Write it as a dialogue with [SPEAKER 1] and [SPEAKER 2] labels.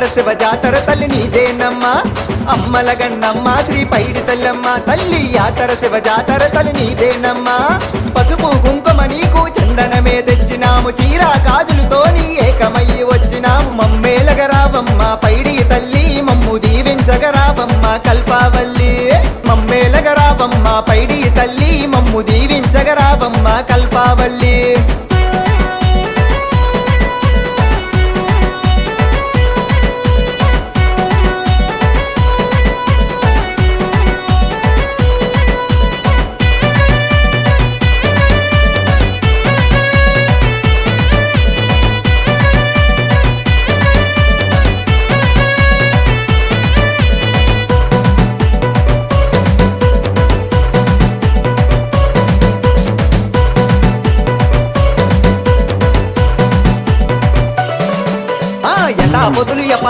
[SPEAKER 1] యాతర శివ జాతర తల్లి నీదేనమ్మ అమ్మల గన్నమ్మ శ్రీ పైడి తల్లమ్మ తల్లి యాతర శివ జాతర తల్లి నీదేనమ్మ పసుపు కుంకుమ నీకు చందనమే తెచ్చినాము చీర గాజులతో నీ ఏకమయ్యి వచ్చినాము మమ్మేలగరావమ్మ పైడి తల్లి మమ్ము దీవించగరావమ్మ కల్పావల్లి మమ్మేలగరావమ్మ పైడి తల్లి మమ్ము దీవించగరావమ్మ కల్పావల్లి